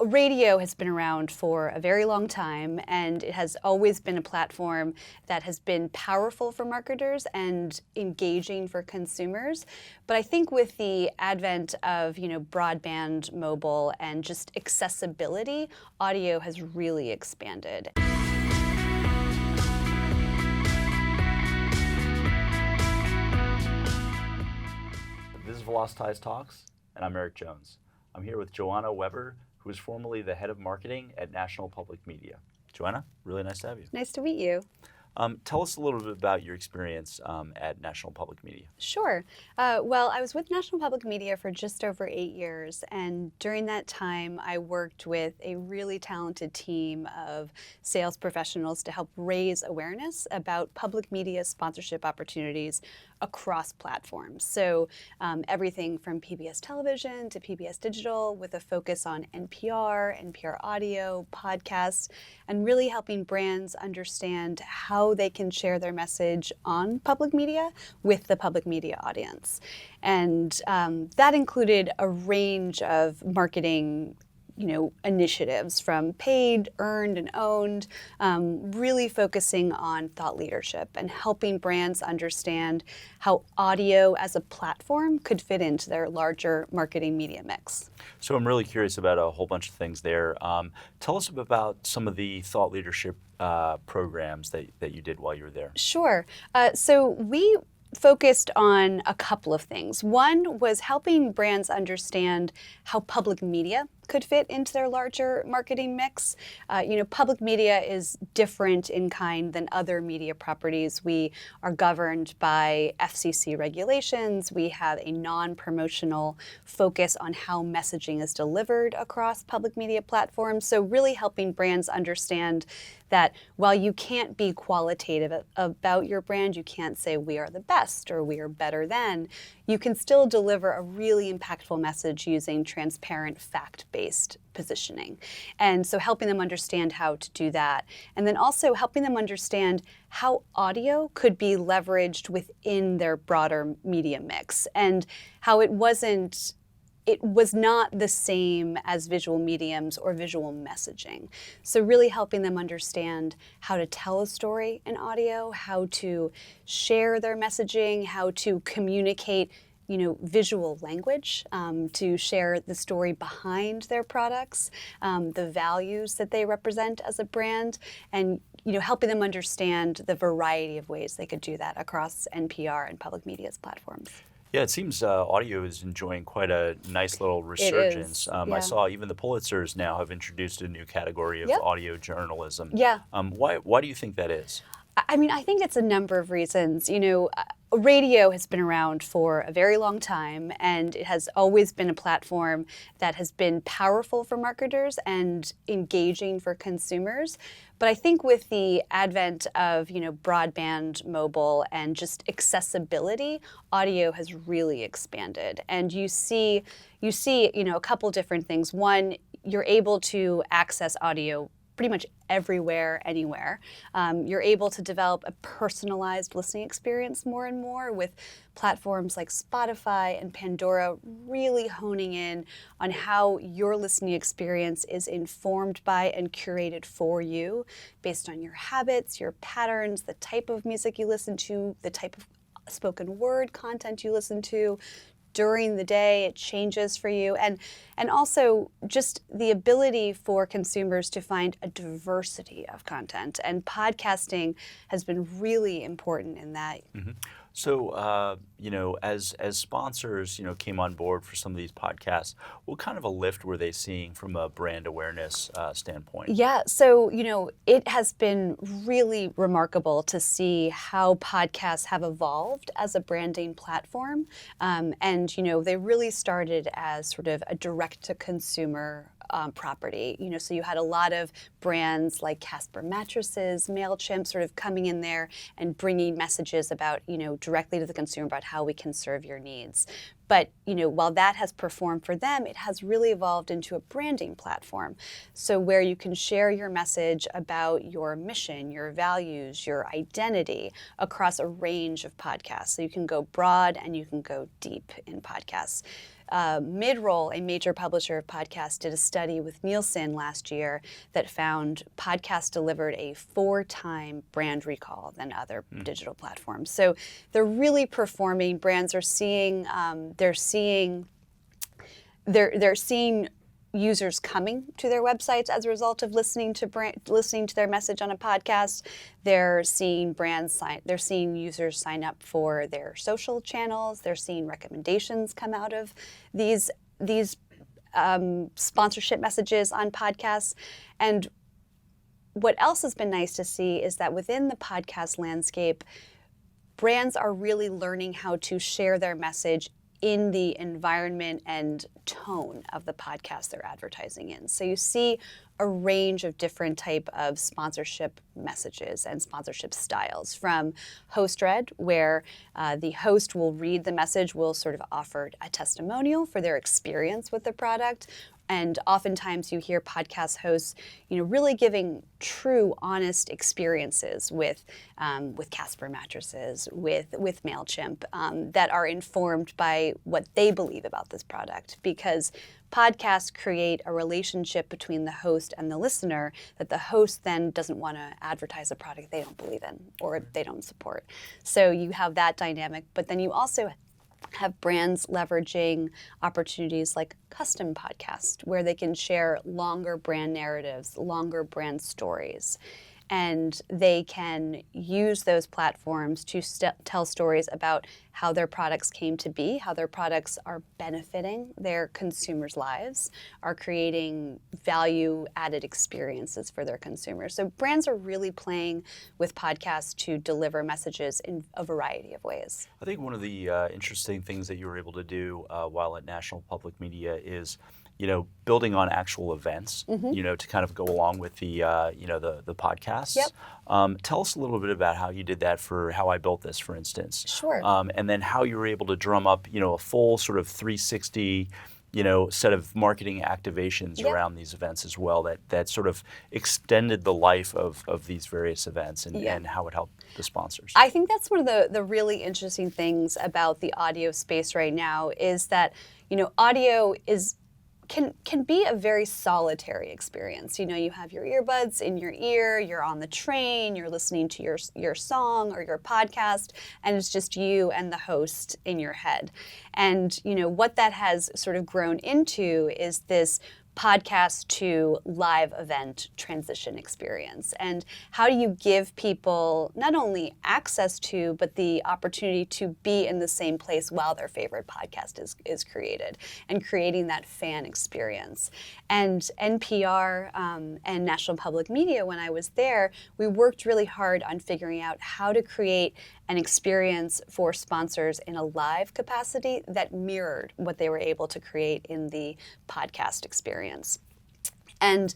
Radio has been around for a very long time, and it has always been a platform that has been powerful for marketers and engaging for consumers. But I think with the advent of, broadband mobile and just accessibility, audio has really expanded. This is Velocitize Talks, and I'm Eric Jones. I'm here with Johanna, who is formerly the head of marketing at National Public Media. Johanna, really nice to have you. Nice to meet you. Tell us a little bit about your experience at National Public Media. Sure. Well, I was with National Public Media for just over 8 years, and during that time, I worked with a really talented team of sales professionals to help raise awareness about public media sponsorship opportunities across platforms. So everything from PBS television to PBS digital, with a focus on NPR, NPR audio, podcasts, and really helping brands understand how they can share their message on public media with the public media audience. And that included a range of marketing initiatives, from paid, earned, and owned, really focusing on thought leadership and helping brands understand how audio as a platform could fit into their larger marketing media mix. So I'm really curious about a whole bunch of things there. Tell us about some of the thought leadership programs that you did while you were there. Sure. So we focused on a couple of things. One was helping brands understand how public media could fit into their larger marketing mix. Public media is different in kind than other media properties. We are governed by FCC regulations. We have a non-promotional focus on how messaging is delivered across public media platforms. So really helping brands understand that while you can't be qualitative about your brand, you can't say we are the best or we are better than, you can still deliver a really impactful message using transparent, fact-based positioning. And so helping them understand how to do that. And then also helping them understand how audio could be leveraged within their broader media mix, and how it was not the same as visual mediums or visual messaging. So really helping them understand how to tell a story in audio, how to share their messaging, how to communicate visual language, to share the story behind their products, the values that they represent as a brand, and helping them understand the variety of ways they could do that across NPR and public media's platforms. Yeah, it seems audio is enjoying quite a nice little resurgence. It is, yeah. I saw even the Pulitzers now have introduced a new category of audio journalism. Yeah. Why do you think that is? I think it's a number of reasons. Radio has been around for a very long time, and it has always been a platform that has been powerful for marketers and engaging for consumers. But I think with the advent of, broadband mobile and just accessibility, audio has really expanded. And you see, a couple different things. One, you're able to access audio pretty much everywhere, anywhere. You're able to develop a personalized listening experience more and more, with platforms like Spotify and Pandora really honing in on how your listening experience is informed by and curated for you based on your habits, your patterns, the type of music you listen to, the type of spoken word content you listen to. During the day, it changes for you. And also just the ability for consumers to find a diversity of content. And podcasting has been really important in that. Mm-hmm. So, as sponsors, came on board for some of these podcasts, what kind of a lift were they seeing from a brand awareness standpoint? Yeah, so, it has been really remarkable to see how podcasts have evolved as a branding platform. And, they really started as sort of a direct-to-consumer property. So you had a lot of brands like Casper Mattresses, MailChimp sort of coming in there and bringing messages about, directly to the consumer about how we can serve your needs. But, while that has performed for them, it has really evolved into a branding platform. So where you can share your message about your mission, your values, your identity across a range of podcasts. So you can go broad and you can go deep in podcasts. Midroll, a major publisher of podcasts, did a study with Nielsen last year that found podcasts delivered a 4-time brand recall than other digital platforms. So they're really performing. Brands are seeing they're seeing users coming to their websites as a result of listening to their message on a podcast. They're seeing users sign up for their social channels. They're seeing recommendations come out of these sponsorship messages on podcasts. And what else has been nice to see is that within the podcast landscape, brands are really learning how to share their message in the environment and tone of the podcast they're advertising in. So you see a range of different type of sponsorship messages and sponsorship styles, from host read, where the host will read the message, will sort of offer a testimonial for their experience with the product. And oftentimes you hear podcast hosts, really giving true, honest experiences with Casper mattresses, with MailChimp, that are informed by what they believe about this product. Because podcasts create a relationship between the host and the listener that the host then doesn't want to advertise a product they don't believe in or they don't support. So you have that dynamic, but then you also have brands leveraging opportunities like custom podcast, where they can share longer brand narratives, longer brand stories. And they can use those platforms to tell stories about how their products came to be, how their products are benefiting their consumers' lives, are creating value-added experiences for their consumers. So brands are really playing with podcasts to deliver messages in a variety of ways. I think one of the interesting things that you were able to do while at National Public Media is building on actual events, to kind of go along with the podcasts. Yep. Tell us a little bit about how you did that for How I Built This, for instance. Sure. And then how you were able to drum up, a full sort of 360, set of marketing activations Yep. around these events as well that sort of extended the life of these various events and how it helped the sponsors. I think that's one of the really interesting things about the audio space right now is that, audio can be a very solitary experience. You have your earbuds in your ear, you're on the train, you're listening to your song or your podcast, and it's just you and the host in your head. And what that has sort of grown into is this podcast to live event transition experience. And how do you give people not only access to, but the opportunity to be in the same place while their favorite podcast is created, and creating that fan experience. And NPR and National Public Media, when I was there, we worked really hard on figuring out how to create an experience for sponsors in a live capacity that mirrored what they were able to create in the podcast experience. And,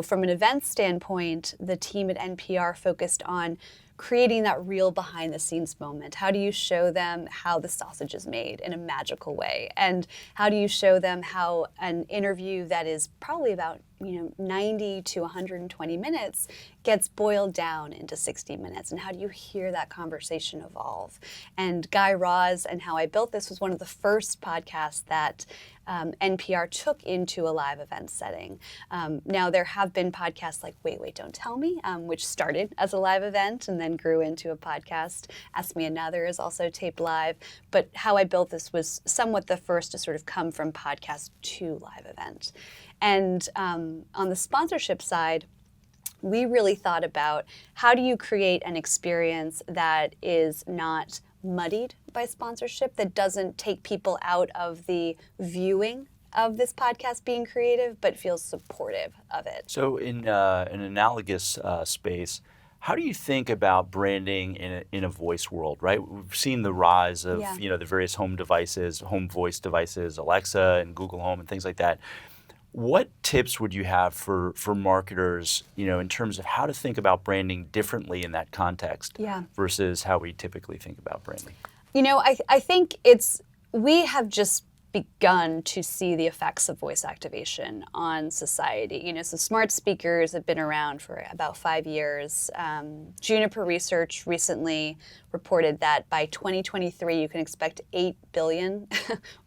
from an event standpoint, the team at NPR focused on creating that real behind the scenes moment. How do you show them how the sausage is made in a magical way? And how do you show them how an interview that is probably about 90 to 120 minutes gets boiled down into 60 minutes? And how do you hear that conversation evolve? And Guy Raz and How I Built This was one of the first podcasts that NPR took into a live event setting. Now, there have been podcasts like Wait, Don't Tell Me, which started as a live event and then grew into a podcast. Ask Me Another is also taped live. But How I Built This was somewhat the first to sort of come from podcast to live event. And on the sponsorship side, we really thought about how do you create an experience that is not muddied by sponsorship, that doesn't take people out of the viewing of this podcast being creative, but feels supportive of it. So in an analogous space, how do you think about branding in a voice world, right? We've seen the rise of the various home devices, home voice devices, Alexa and Google Home and things like that. What tips would you have for marketers, in terms of how to think about branding differently in that context versus how we typically think about branding? I think we have just begun to see the effects of voice activation on society. So smart speakers have been around for about 5 years. Juniper Research recently reported that by 2023, you can expect 8 billion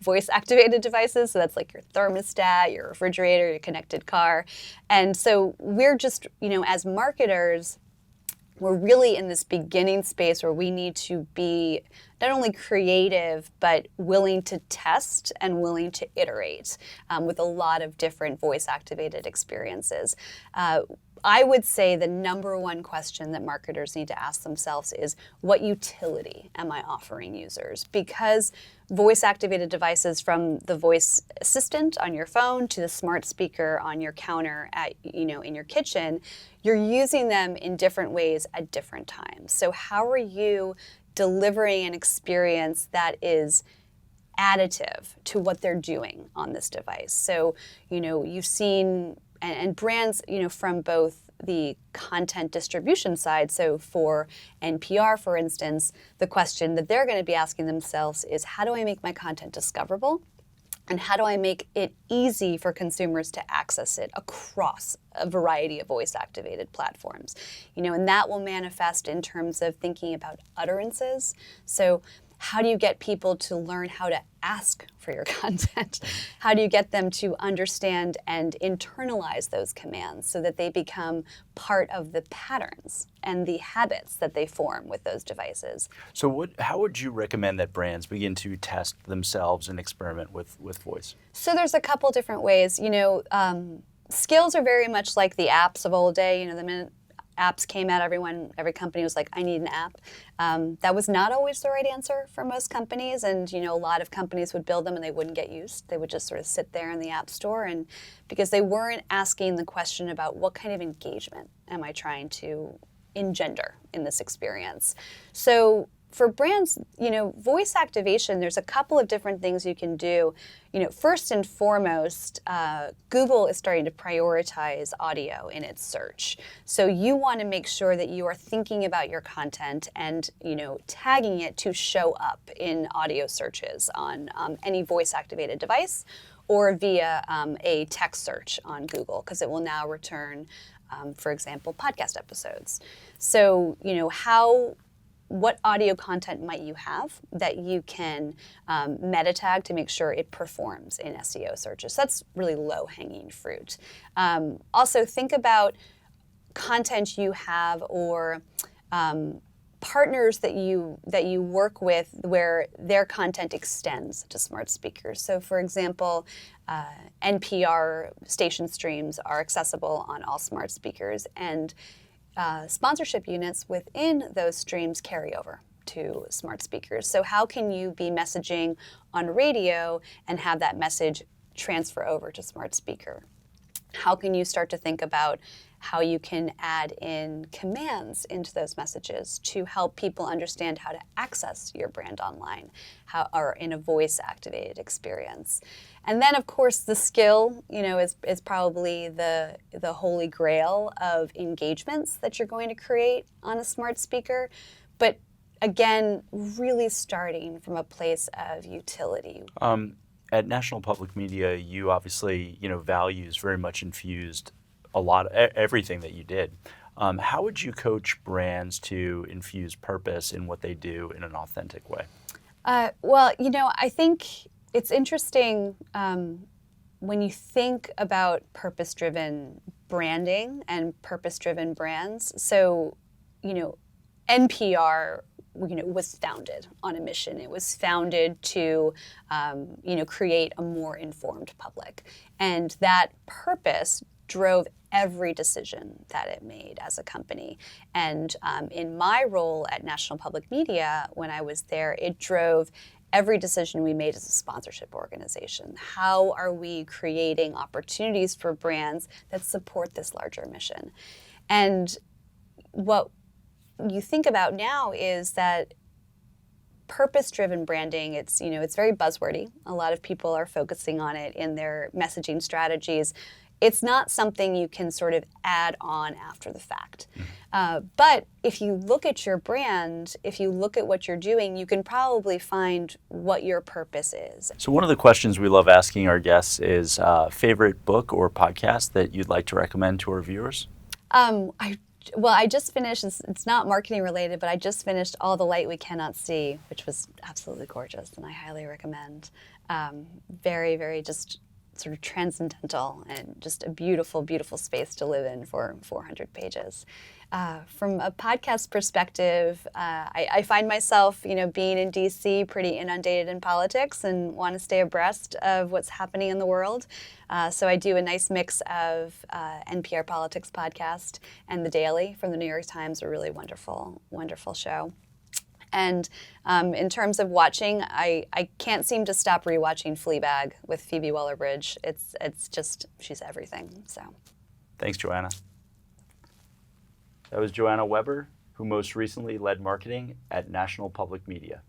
voice-activated devices. So that's like your thermostat, your refrigerator, your connected car. And so we're just, as marketers, we're really in this beginning space where we need to be not only creative, but willing to test and willing to iterate with a lot of different voice-activated experiences. I would say the number one question that marketers need to ask themselves is, what utility am I offering users? Because voice-activated devices, from the voice assistant on your phone to the smart speaker on your counter at, in your kitchen, you're using them in different ways at different times. So how are you delivering an experience that is additive to what they're doing on this device? So, you've seen, and brands, from both the content distribution side, so for NPR, for instance, the question that they're going to be asking themselves is, how do I make my content discoverable? And how do I make it easy for consumers to access it across a variety of voice-activated platforms? And that will manifest in terms of thinking about utterances. So how do you get people to learn how to ask for your content? How do you get them to understand and internalize those commands so that they become part of the patterns and the habits that they form with those devices? So how would you recommend that brands begin to test themselves and experiment with voice? So there's a couple different ways. Skills are very much like the apps of old day. The minute apps came out, every company was like, I need an app. That was not always the right answer for most companies. And, a lot of companies would build them and they wouldn't get used. They would just sort of sit there in the app store, and because they weren't asking the question about, what kind of engagement am I trying to engender in this experience? So for brands, voice activation, there's a couple of different things you can do. First and foremost, Google is starting to prioritize audio in its search. So you want to make sure that you are thinking about your content and, tagging it to show up in audio searches on any voice-activated device, or via a text search on Google, because it will now return, for example, podcast episodes. So, what audio content might you have that you can meta tag to make sure it performs in SEO searches? So that's really low-hanging fruit. Also, think about content you have, or partners that you work with where their content extends to smart speakers. So, for example, NPR station streams are accessible on all smart speakers, and sponsorship units within those streams carry over to smart speakers. So how can you be messaging on radio and have that message transfer over to smart speaker? How can you start to think about how you can add in commands into those messages to help people understand how to access your brand online, or in a voice-activated experience? And then, of course, the skill, is probably the holy grail of engagements that you're going to create on a smart speaker. But again, really starting from a place of utility. At National Public Media, you obviously, values very much infused a lot, everything that you did. How would you coach brands to infuse purpose in what they do in an authentic way? Well, I think it's interesting when you think about purpose-driven branding and purpose-driven brands. So, NPR, was founded on a mission. It was founded to, create a more informed public. And that purpose drove every decision that it made as a company. And in my role at National Public Media, when I was there, it drove every decision we made as a sponsorship organization. How are we creating opportunities for brands that support this larger mission? And what you think about now is that purpose-driven branding, it's very buzzwordy. A lot of people are focusing on it in their messaging strategies. It's not something you can sort of add on after the fact. But if you look at your brand, if you look at what you're doing, you can probably find what your purpose is. So one of the questions we love asking our guests is favorite book or podcast that you'd like to recommend to our viewers? I just finished, it's not marketing related, but I just finished All the Light We Cannot See, which was absolutely gorgeous, and I highly recommend. Very, very just sort of transcendental and just a beautiful, beautiful space to live in for 400 pages. From a podcast perspective, I find myself, being in DC, pretty inundated in politics and want to stay abreast of what's happening in the world. So I do a nice mix of NPR Politics podcast and The Daily from the New York Times, a really wonderful, wonderful show. And in terms of watching, I can't seem to stop rewatching Fleabag with Phoebe Waller-Bridge. It's just, she's everything. So, thanks, Johanna. That was Johanna Weber, who most recently led marketing at National Public Media.